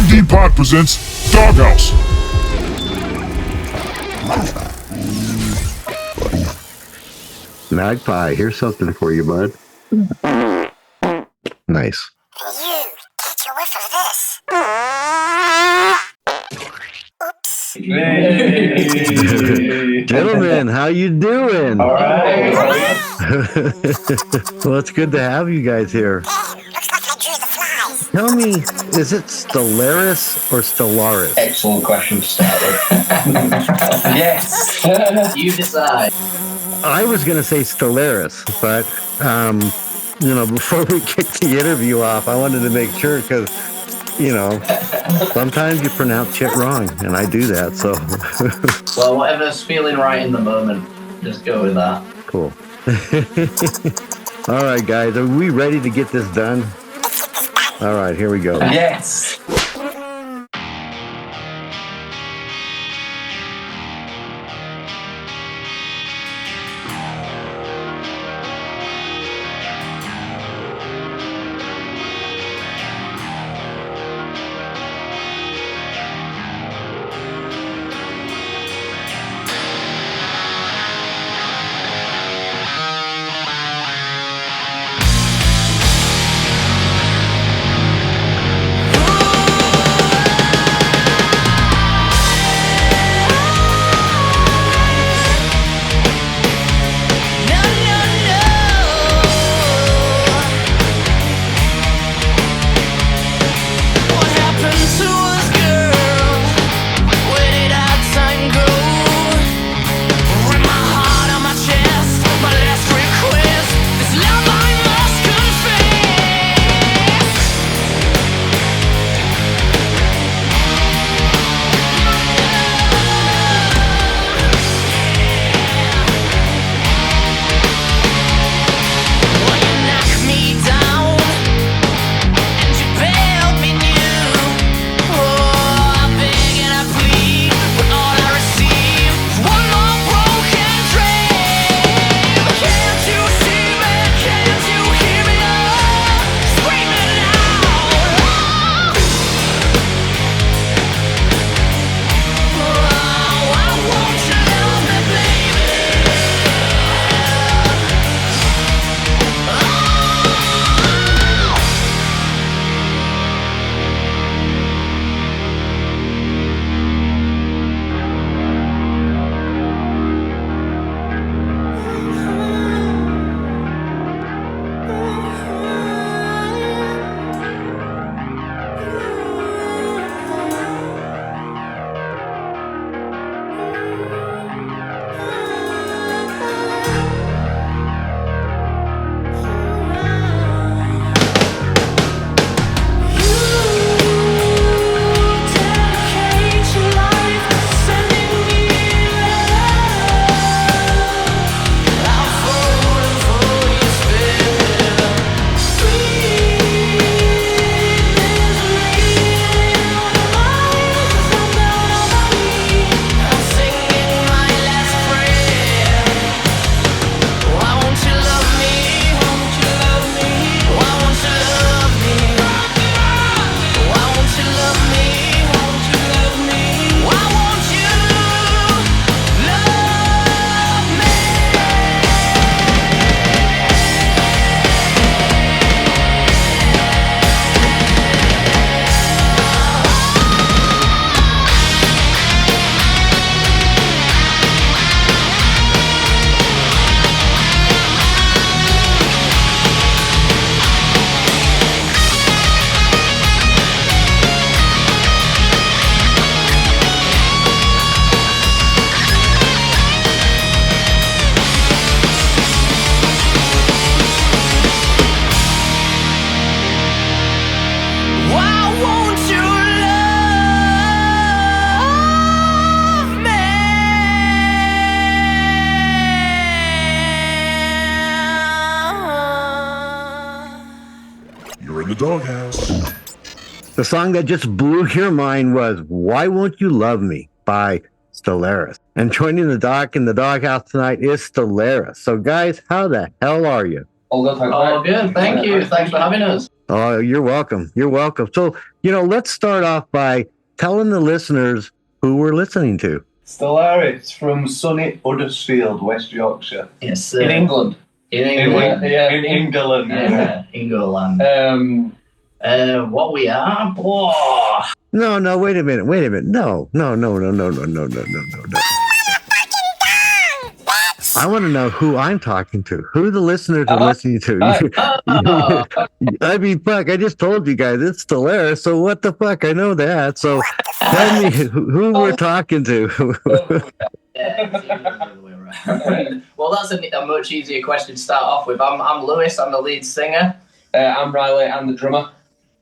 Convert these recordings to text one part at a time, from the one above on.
D&D Pod presents Dawg House. Magpie, here's something for you, bud. Nice. Hey, you, catch a whiff of this. Oops. Hey. Gentlemen, how you doing? All right. Well, it's good to have you guys here. Man, looks like I drew the flies. Tell me, is it Stellaris or Stellaris? Excellent question to start with. Yes. You decide. I was going to say Stellaris, but, before we kicked the interview off, I wanted to make sure because, sometimes you pronounce shit wrong, and I do that, so. Well, whatever's feeling right in the moment, just go with that. Cool. All right, guys, are we ready to get this done? All right, here we go. Yes. You're in the Dawg House. The song that just blew your mind was Why Won't You Love Me by Stellaris. And joining the doc in the Dawg House tonight is Stellaris. So guys, how the hell are you? All good, thanks. Oh, good. Thank you. Thanks for having us. Oh, you're welcome. You're welcome. So, let's start off by telling the listeners who we're listening to. Stellaris from sunny Huddersfield, West Yorkshire. Yes, sir. In England. In England. In England. Yeah, England. What we are? Oh. No, wait a minute. No. I want to know who I'm talking to, who the listeners are listening to. I mean, fuck, I just told you guys it's Stellaris, so what the fuck? I know that. So tell me who we're talking to. Well, that's a much easier question to start off with. I'm Lewis, I'm the lead singer. I'm Riley, I'm the drummer.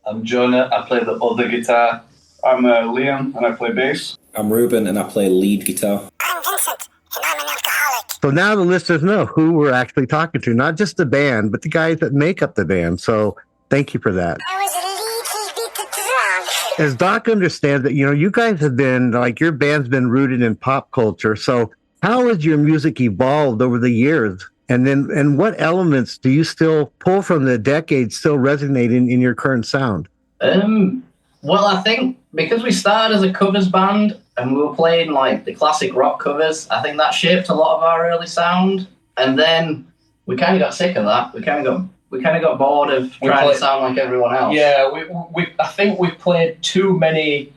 I'm Jonah, I play the other guitar. I'm Liam, and I play bass. I'm Ruben, and I play lead guitar. I'm Vincent, and I'm an alcoholic. So now the listeners know who we're actually talking to, not just the band, but the guys that make up the band. So thank you for that. I was a little bit drunk. As Doc understands that, you guys have been, like, your band's been rooted in pop culture. So how has your music evolved over the years? And what elements do you still pull from the decades still resonate in your current sound? Well, I think because we started as a covers band and we were playing like the classic rock covers, I think that shaped a lot of our early sound. And then we kind of got sick of that. We kind of got bored of trying to sound like everyone else. Yeah, I think we played too many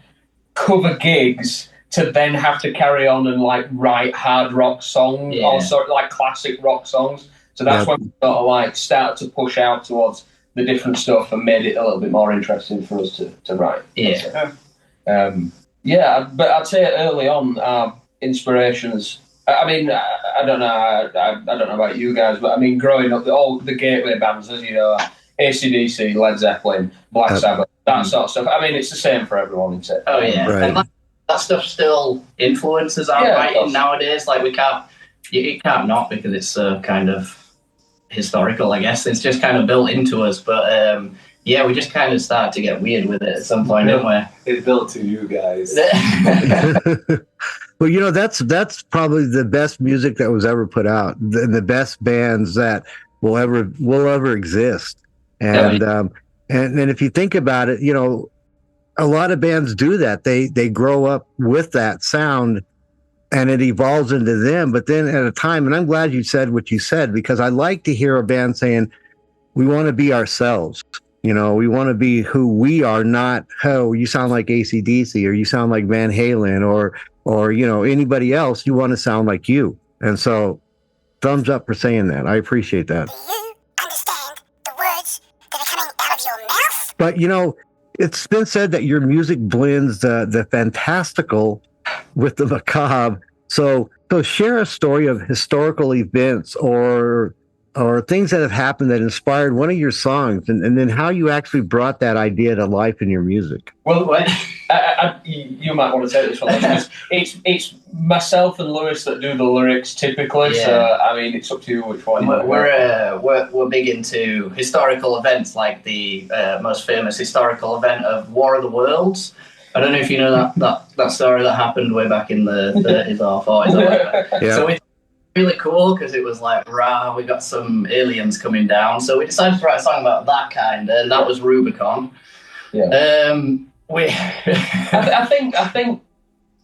cover gigs to then have to carry on and like write hard rock songs or sort of like classic rock songs. So that's when we sort of like started to push out towards the different stuff and made it a little bit more interesting for us to write. Yeah. But I'd say early on, our inspirations. I mean, I don't know. I don't know about you guys, but I mean, growing up, all the gateway bands, as you know, AC/DC, Led Zeppelin, Black Sabbath, that sort of stuff. I mean, it's the same for everyone, isn't it? Oh yeah, right. And that stuff still influences our writing nowadays. Like it can't not, because it's kind of historical, I guess. It's just kind of built into us. But we just kind of started to get weird with it at some point, didn't we? It's built to you guys. Well, that's probably the best music that was ever put out, the best bands that will ever exist. And and if you think about it, a lot of bands do that. They grow up with that sound and it evolves into them. But then at a time, and I'm glad you said what you said, because I like to hear a band saying, we want to be ourselves. We want to be who we are, not, oh, you sound like AC/DC or you sound like Van Halen or anybody else. You want to sound like you. And so thumbs up for saying that. I appreciate that. Do you understand the words that are coming out of your mouth? But, it's been said that your music blends the fantastical with the macabre. So share a story of historical events or things that have happened that inspired one of your songs, and then how you actually brought that idea to life in your music. Well, you might want to take this one. It's myself and Lewis that do the lyrics typically. Yeah. So I mean, it's up to you which one. We're big into historical events, like the most famous historical event of War of the Worlds. I don't know if you know that story that happened way back in the 30s or 40s or whatever. Yeah. So it's really cool because it was like, we got some aliens coming down. So we decided to write a song about that kind, and that was Rubicon. Yeah. I think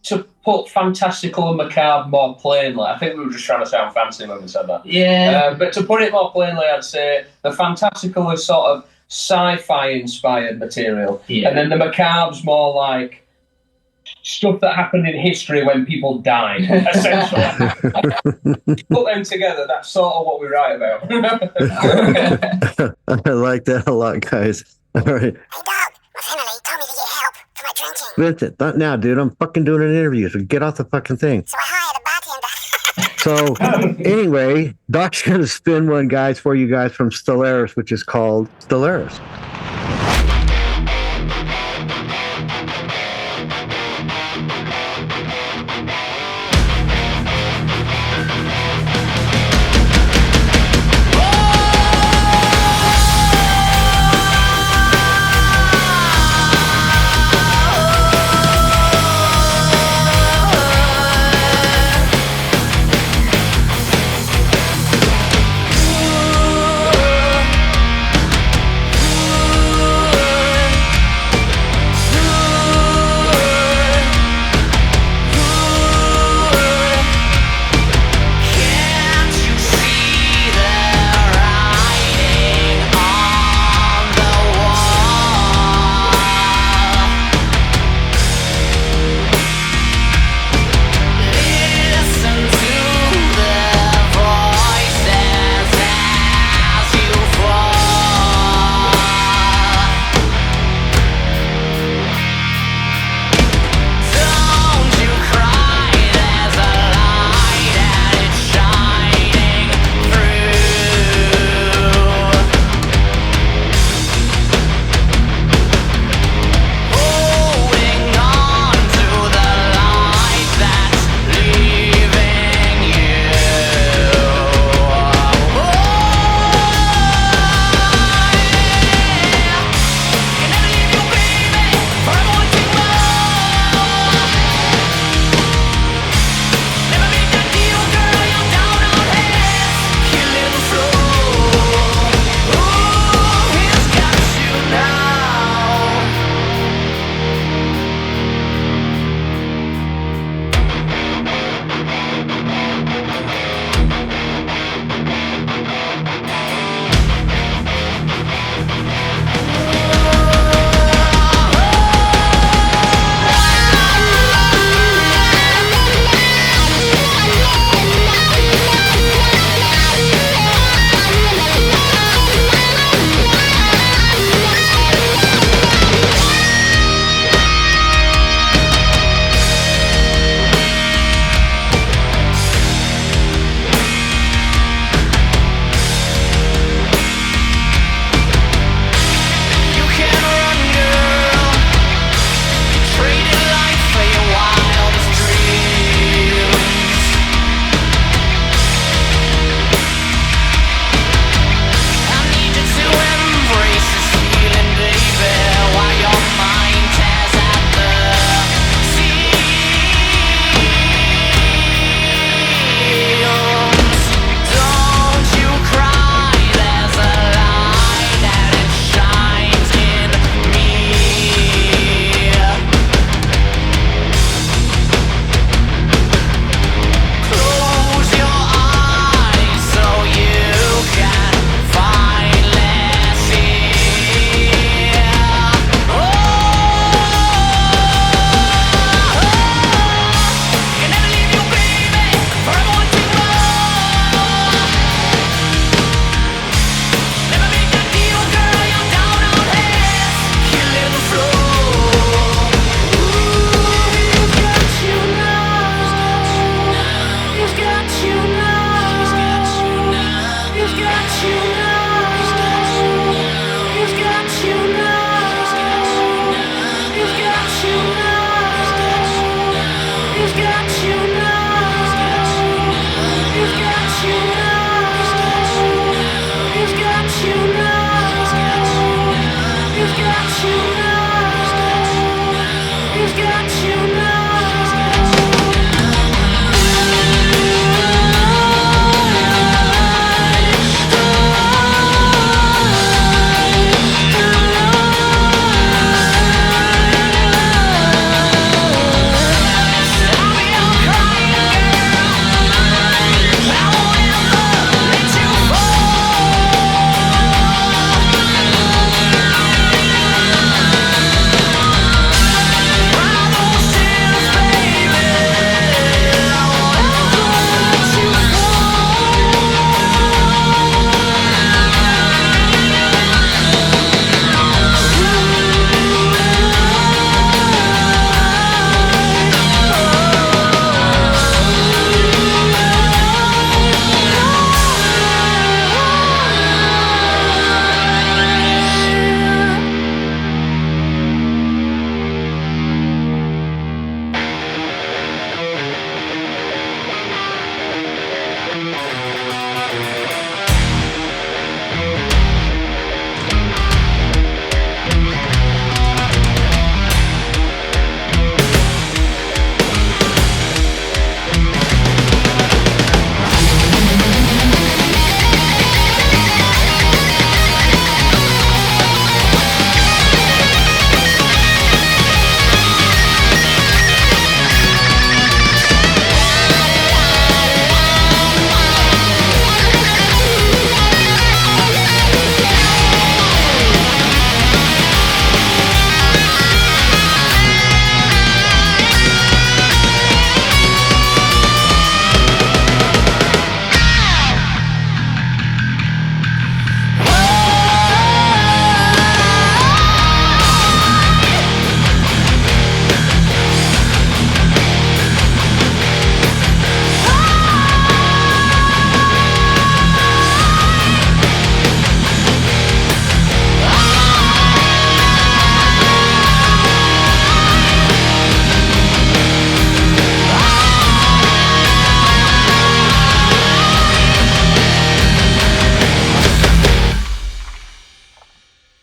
to put fantastical and macabre more plainly, I think we were just trying to sound fancy when we said that. Yeah. But to put it more plainly, I'd say the fantastical is sort of sci-fi inspired material, and then the macabre's more like stuff that happened in history when people died, essentially. Put them together, that's sort of what we write about. I like that a lot, guys. All right. Hey, Dog, my family told me to get help for my drinking. Vincent, not now, dude. I'm fucking doing an interview, so get off the fucking thing. So I hired a bartender. So anyway, Doc's going to spin one, guys, for you guys from Stellaris, which is called Stellaris.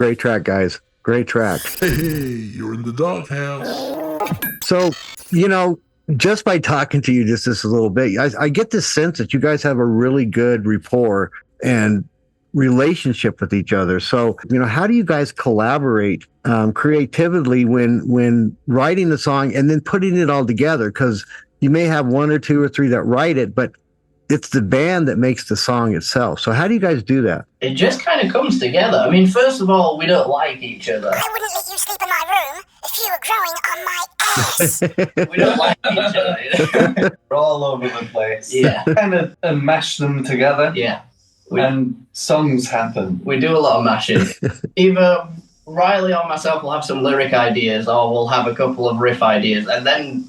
Great track, guys. Great track. Hey, you're in the doghouse. So, just by talking to you just this a little bit, I get this sense that you guys have a really good rapport and relationship with each other. So, how do you guys collaborate creatively when writing the song and then putting it all together? Because you may have one or two or three that write it, but it's the band that makes the song itself. So how do you guys do that? It just kind of comes together. I mean, first of all, we don't like each other. I wouldn't let you sleep in my room if you were growing on my ass. We don't like each other. We're all over the place. Yeah. Kind of mash them together. Yeah. And songs happen. We do a lot of mashing. Either Riley or myself will have some lyric ideas, or we'll have a couple of riff ideas, and then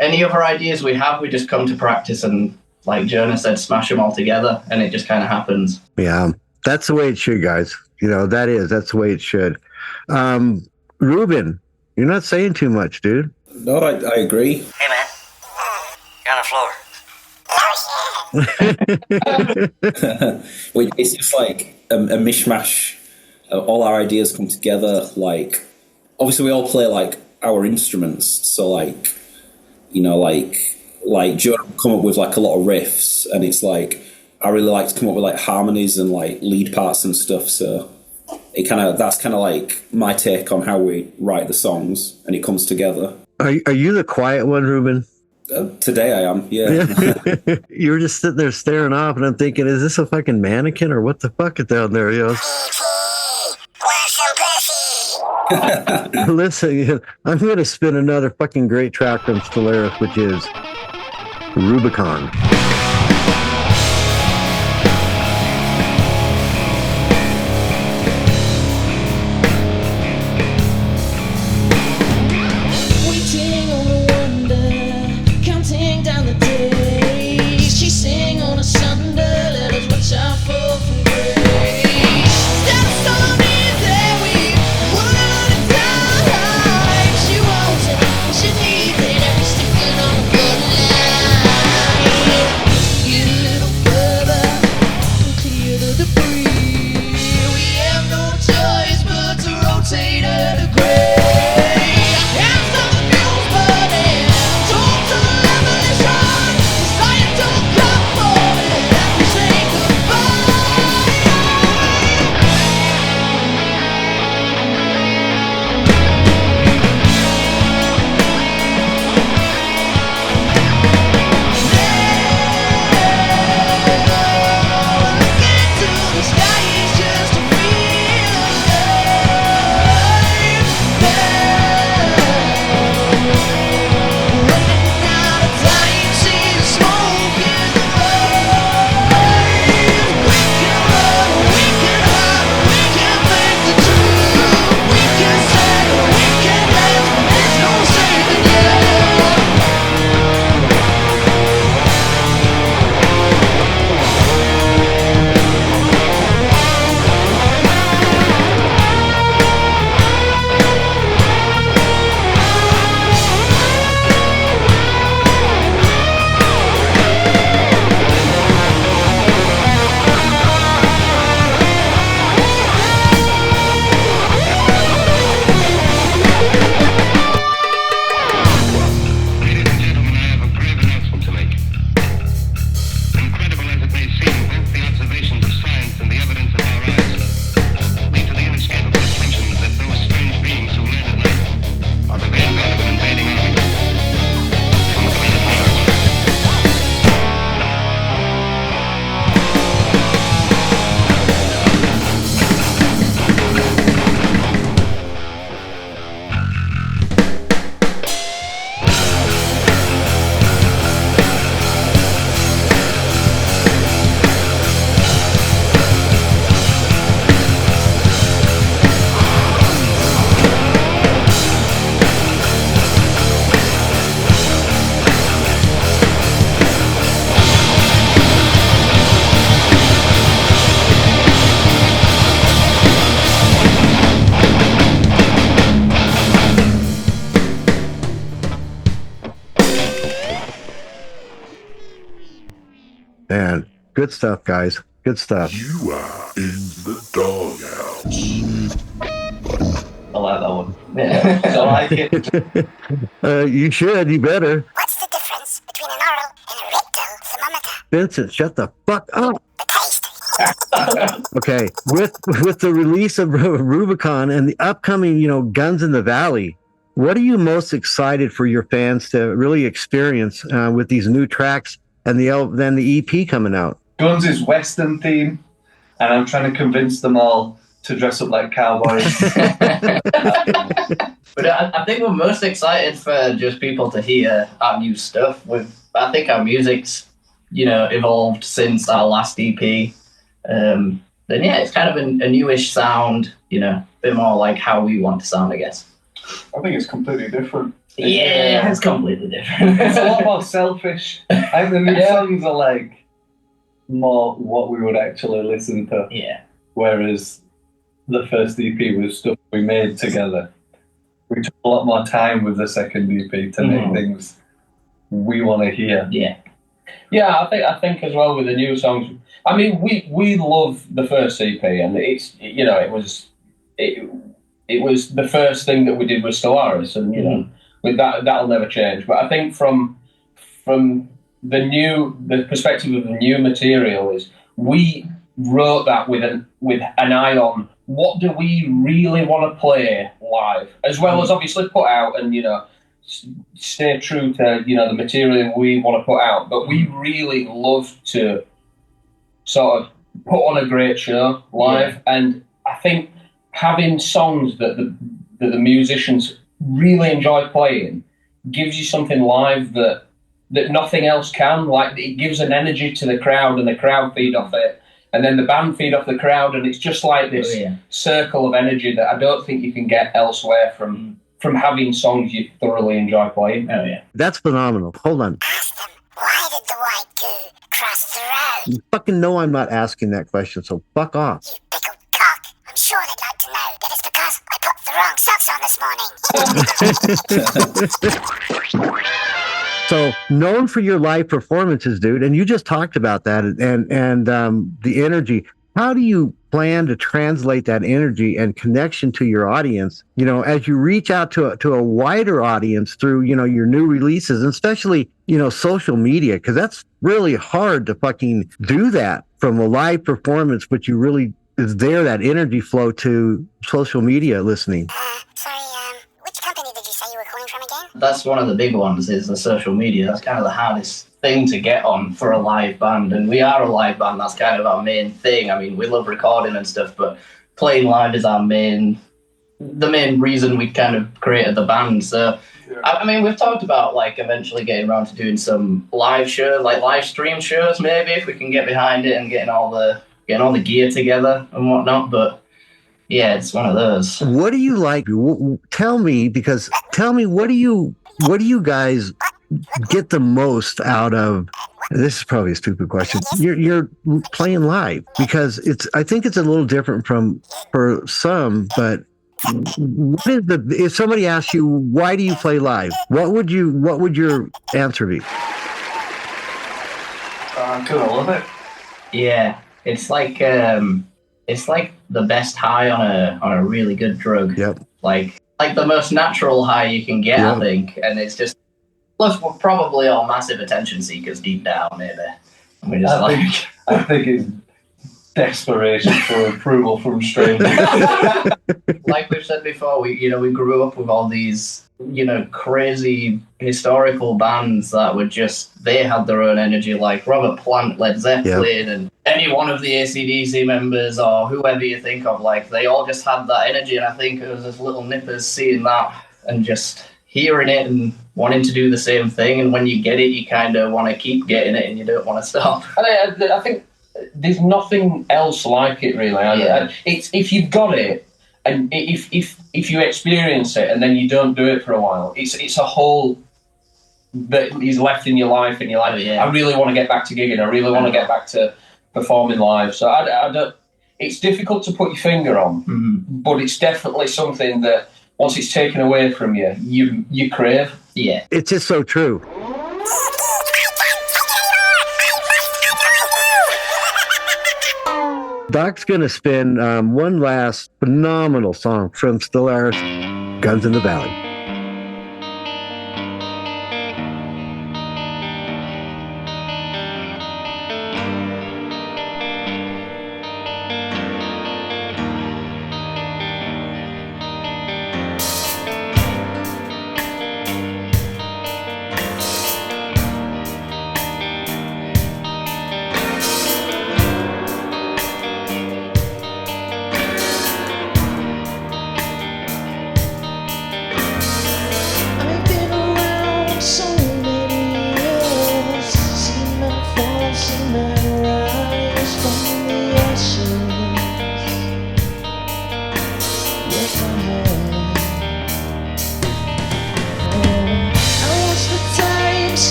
any other ideas we have, we just come to practice and, like Jonah said, smash them all together, and it just kind of happens. Yeah, that's the way it should, guys. That's the way it should. Ruben, you're not saying too much, dude. No, I agree. Hey, man. You're on the floor. It's just like a mishmash. All our ideas come together. Like, obviously, we all play like our instruments. So, like Joe come up with like a lot of riffs, and it's like I really like to come up with like harmonies and like lead parts and stuff. So that's kind of like my take on how we write the songs, and it comes together. Are you the quiet one, Ruben? Today I am, yeah. You were just sitting there staring off, and I'm thinking, is this a fucking mannequin or what the fuck is down there, Listen, I'm going to spin another fucking great track from Stellaris, which is Rubicon. Waiting on a wonder, counting down the days. She sang on a Sunday, let us watch our fall from grace. Steps on easy, we wouldn't have time. She wants it, she needs it, every sticking on the line. Get a little further and clear the debris. We have no choice but to rotate a degree. Man, good stuff, guys. Good stuff. You are in the doghouse. like that one. Yeah. I like it. You should. You better. What's the difference between an oral and a rectal thermometer? Vincent, shut the fuck up. The taste. Okay, with the release of Rubicon and the upcoming, Guns in the Valley, what are you most excited for your fans to really experience with these new tracks and then the EP coming out? Guns is Western theme, and I'm trying to convince them all to dress up like cowboys. But I think we're most excited for just people to hear our new stuff. I think our music's, evolved since our last EP. Then yeah, it's kind of a newish sound, a bit more like how we want to sound, I guess. I think it's completely different. Yeah, it's completely different. It's a lot more selfish. I think the new songs are like more what we would actually listen to. Yeah. Whereas the first EP was stuff we made together. We took a lot more time with the second EP to make things we want to hear. Yeah. Yeah, I think as well with the new songs. I mean, we love the first EP, and it's it was the first thing that we did with Stellaris, and with that'll never change. But I think from the perspective of the new material is we wrote that with an eye on what do we really want to play live, as well as obviously put out and stay true to the material we want to put out. But we really love to sort of put on a great show live, and I think having songs that the musicians really enjoy playing gives you something live that nothing else can. Like, it gives an energy to the crowd, and the crowd feed off it, and then the band feed off the crowd, and it's just like this circle of energy that I don't think you can get elsewhere from having songs you thoroughly enjoy playing. Oh yeah, that's phenomenal. Hold on. Ask them, why did the white goo cross the road? You fucking know I'm not asking that question, so fuck off. You pickled cock. I'm sure they'd like to know that it's because I put the wrong socks on this morning. So, known for your live performances, dude, and you just talked about that and the energy. How do you plan to translate that energy and connection to your audience, as you reach out to a wider audience through, your new releases, and especially, social media, because that's really hard to fucking do that from a live performance, but you really is there that energy flow to social media listening. Sorry, which company did you say you were calling from again? That's one of the big ones, is the social media. That's kind of the hardest thing to get on for a live band, and we are a live band. That's kind of our main thing. I mean, we love recording and stuff, but playing live is the main reason we kind of created the band. So I mean, we've talked about like eventually getting around to doing some live shows, like live stream shows, maybe, if we can get behind it and getting all the gear together and whatnot. But yeah, it's one of those. What do you like? Tell me, what do you guys get the most out of? This is probably a stupid question. You're playing live, because I think it's a little different for some, but what is if somebody asks you, why do you play live? What would your answer be? I love it. Yeah, it's like the best high on a really good drug. Yep. Like the most natural high you can get, I think. And it's just, plus we're probably all massive attention seekers deep down, maybe. And we're just I think it's desperation for approval from strangers. Like we've said before, we grew up with all these, crazy historical bands that were just, they had their own energy, like Robert Plant, Led Zeppelin, and any one of the AC/DC members or whoever you think of, like, they all just had that energy. And I think it was as little nippers seeing that and just hearing it and wanting to do the same thing. And when you get it, you kind of want to keep getting it and you don't want to stop. I think there's nothing else like it, really. Yeah. It's if you've got it, and if you experience it and then you don't do it for a while, it's a hole that is left in your life, and you're like, I really want to get back to gigging. I really want to get back to performing live. So I don't. It's difficult to put your finger on, but it's definitely something that once it's taken away from you, you crave. Yeah, it's just so true. Doc's going to spin one last phenomenal song from Stellaris, Guns in the Valley.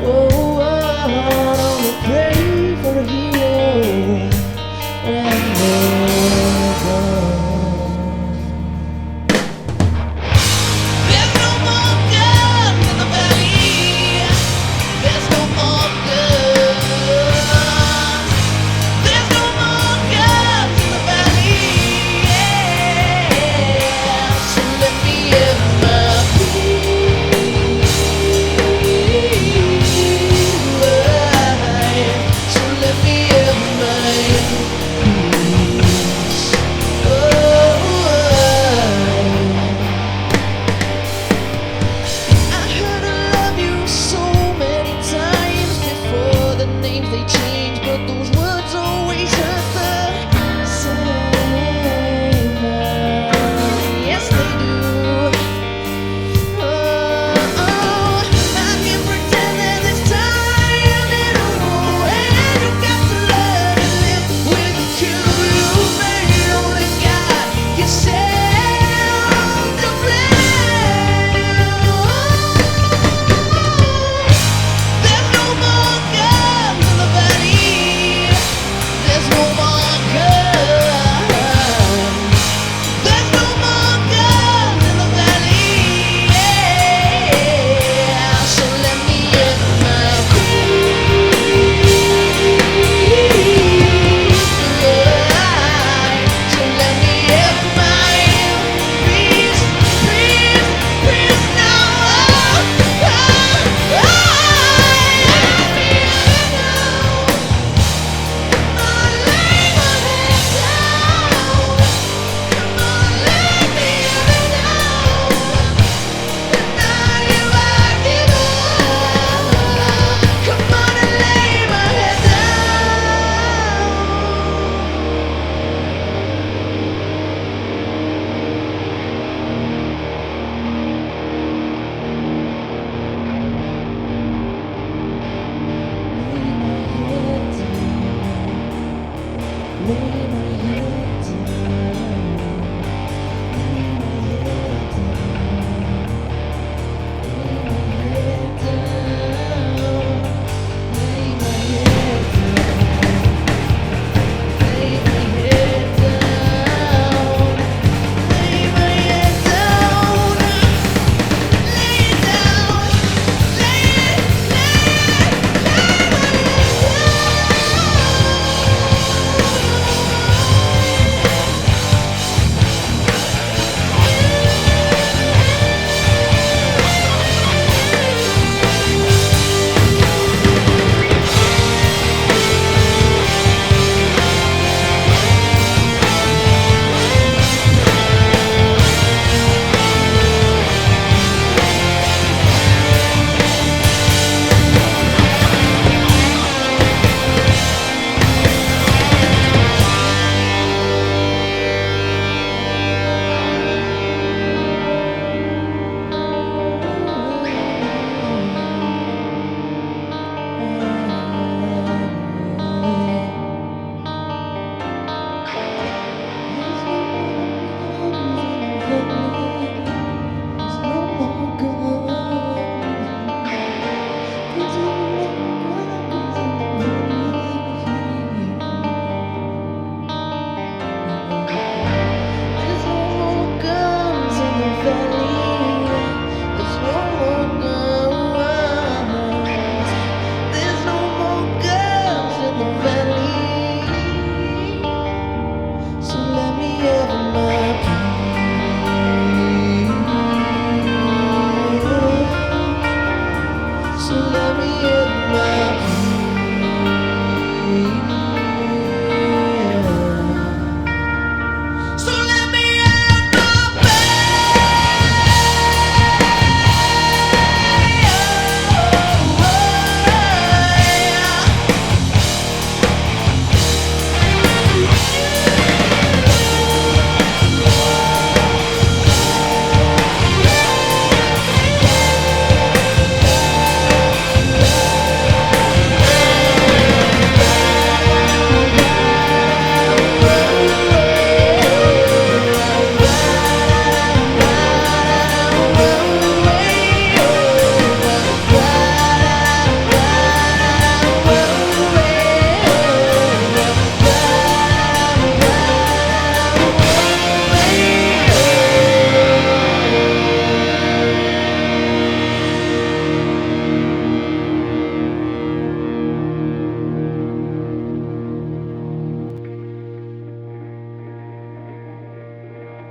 Well,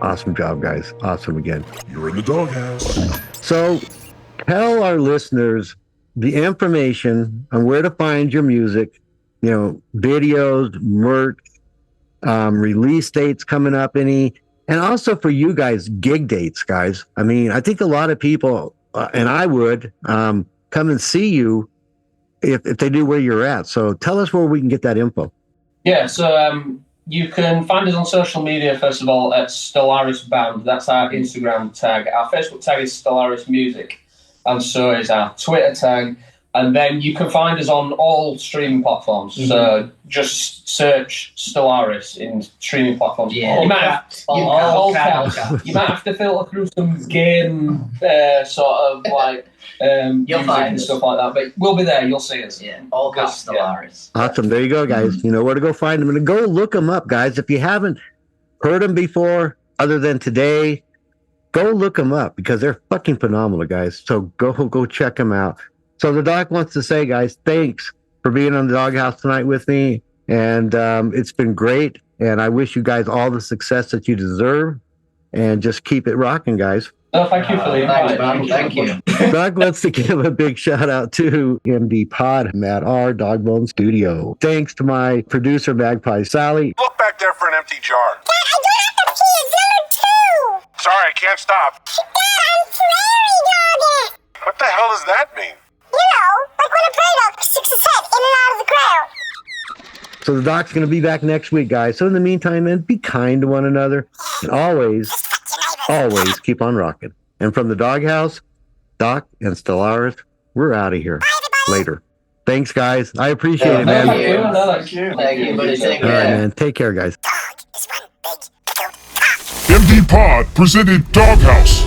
Awesome job, guys. Awesome again. You're in the doghouse. So tell our listeners the information on where to find your music, videos, merch, release dates coming up, and also for you guys, gig dates, guys. I mean, I think a lot of people, and I would, come and see you if they knew where you're at. So tell us where we can get that info. Yeah, so you can find us on social media, first of all, at Stellaris Band. That's our Instagram tag. Our Facebook tag is Stellaris Music, and so is our Twitter tag. And then you can find us on all streaming platforms. Mm-hmm. So just search Stellaris in streaming platforms. Yeah. You might have to filter through some game sort of like music and stuff like that. But we'll be there. You'll see us. Yeah, all caps Stellaris. Yeah. Awesome. There you go, guys. You know where to go find them. And go look them up, guys. If you haven't heard them before, other than today, go look them up because they're fucking phenomenal, guys. So go check them out. So the doc wants to say, guys, thanks for being on the Doghouse tonight with me. And it's been great. And I wish you guys all the success that you deserve. And just keep it rocking, guys. Oh, thank you for the invite. Thank you. Doc wants to give a big shout out to MD Pod at our Dogbone Studio. Thanks to my producer, Magpie Sally. Look back there for an empty jar. Dad, I don't have to pee a zone too. Sorry, I can't stop. Dad, I'm prairie dogging. What the hell does that mean? Like when a prairie dog sticks his head in and out of the ground. So the doc's going to be back next week, guys. So in the meantime, man, be kind to one another. And always keep on rocking. And from the Doghouse, Doc and Stellaris, we're out of here. Later. Thanks, guys. I appreciate it, man. Thank you, buddy. Take care. All right, man. Take care, guys. Dog is one big pickled cock. MD Pod presented Doghouse.